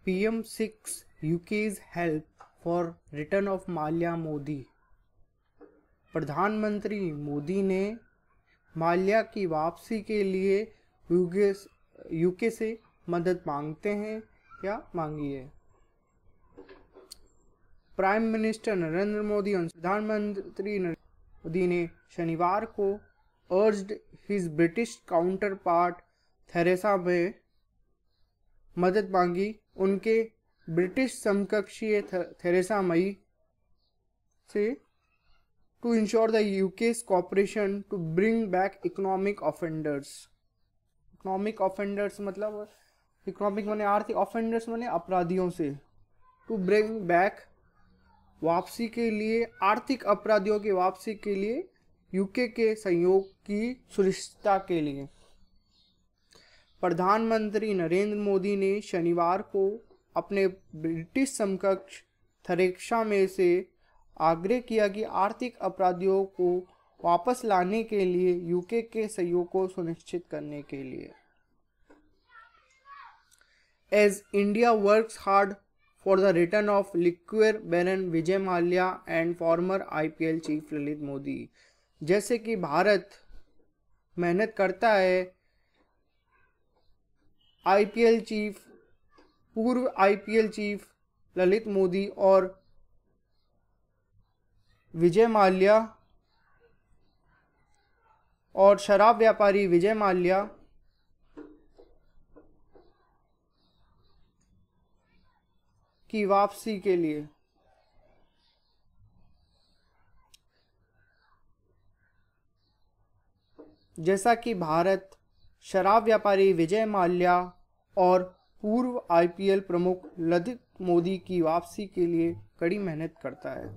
PM seeks UK's help for return of Mallya Modi. प्रधानमंत्री मोदी ने माल्या की वापसी के लिए यूके से मदद मांगते हैं या मांगी है। प्राइम मिनिस्टर नरेंद्र मोदी और प्रधानमंत्री नरेंद्र मोदी ने शनिवार को अर्ज्ड हिज ब्रिटिश काउंटर पार्ट थेरेसा में मदद मांगी। उनके ब्रिटिश समकक्षी थेरेसा मई से to ensure the UK's cooperation to bring back economic offenders। Economic offenders मतलब इकोनॉमिक माने आर्थिक, ऑफेंडर्स माने अपराधियों से। टू ब्रिंग बैक वापसी के लिए, आर्थिक अपराधियों की वापसी के लिए यूके के सहयोग की सुनिश्चितता के लिए। प्रधानमंत्री नरेंद्र मोदी ने शनिवार को अपने ब्रिटिश समकक्ष थेरेसा मे से आग्रह किया कि आर्थिक अपराधियों को वापस लाने के लिए यूके के सहयोग को सुनिश्चित करने के लिए। As India works hard for the return of liquor baron Vijay Mallya and former IPL chief Lalit Modi. जैसे कि भारत मेहनत करता है पूर्व आईपीएल चीफ ललित मोदी और विजय माल्या और शराब व्यापारी विजय माल्या की वापसी के लिए। जैसा कि भारत शराब व्यापारी विजय माल्या और पूर्व आईपीएल प्रमुख ललित मोदी की वापसी के लिए कड़ी मेहनत करता है।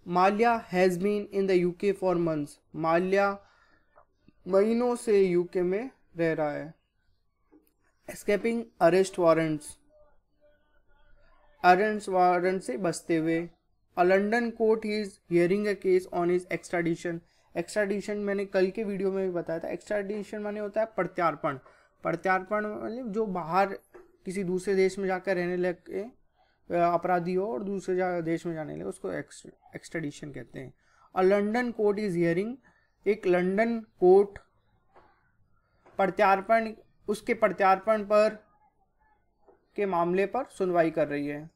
Mallya has been in the UK for months. Mallya महीनों से यूके में रह रहा है। एस्केपिंग अरेस्ट वारंट से बचते हुए। A London court is hearing a case on his extradition. Extradition मैंने कल के वीडियो में भी बताया था। एक्सट्राडिशन माने होता है प्रत्यार्पण। प्रत्यार्पण मतलब जो बाहर किसी दूसरे देश में जाकर रहने लगे अपराधी हो और दूसरे देश में जाने लगे, उसको एक्सट्राडिशन कहते हैं। अ लंदन कोर्ट इज हियरिंग, एक लंदन कोर्ट उसके प्रत्यार्पण पर के मामले पर सुनवाई कर रही है।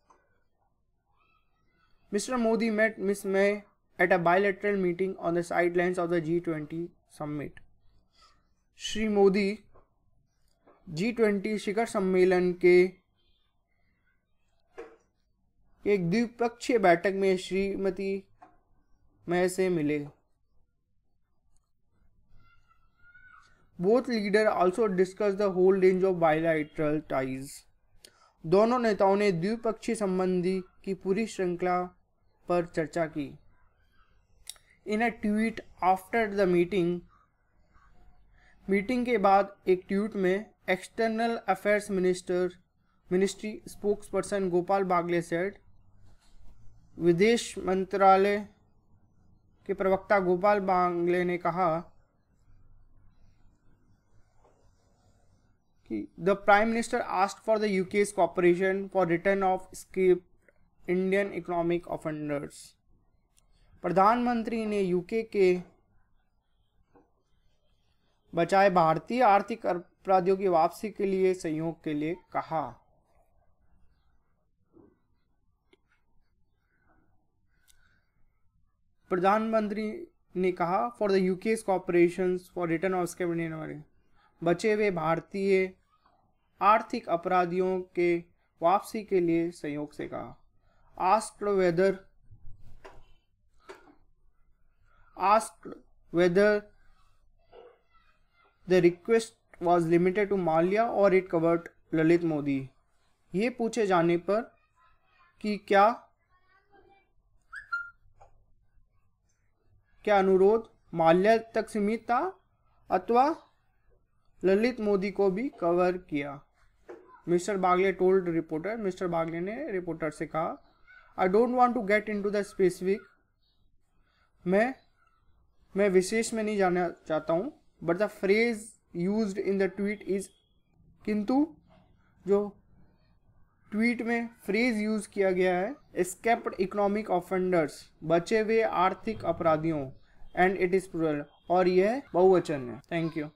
Mister Modi met miss May at a bilateral meeting on the sidelines of the G20 summit. Shri Modi G20 शिखर सम्मेलन के एक द्विपक्षीय बैठक में श्रीमती मे से मिले। Both leader also discuss the whole range of bilateral ties. दोनों नेताओं ने द्विपक्षीय संबंधी की पूरी श्रृंखला पर चर्चा की। In a tweet after the meeting के बाद एक ट्वीट में external affairs ministry spokesperson Gopal Baglay said, विदेश मंत्रालय के प्रवक्ता गोपाल बागले ने कहा कि the prime minister asked for the UK's cooperation for return of escaped Indian economic offenders. प्रधानमंत्री ने यूके के बचाए भारतीय आर्थिक अपराधियों की वापसी के लिए सहयोग के लिए कहा। प्रधानमंत्री ने कहा for the UK's cooperation for return of escaped Indian, बचे हुए भारतीय आर्थिक अपराधियों के वापसी के लिए सहयोग से कहा। Asked whether the request was limited to Mallya और it covered ललित मोदी। ये पूछे जाने पर कि क्या अनुरोध माल्या तक सीमित था अथवा ललित मोदी को भी कवर किया। Mister Baglay told reporter, mister Baglay ने रिपोर्टर से कहा, I don't want to get into the specific, मैं विशेष में नहीं जाना चाहता हूं, but the phrase used in the tweet is, किंतु जो ट्वीट में फ्रेज यूज किया गया है एस्केप्ड इकोनॉमिक ऑफेंडर्स, बचे हुए आर्थिक अपराधियों, एंड इट इज प्लूरल, और यह बहुवचन है। Thank you.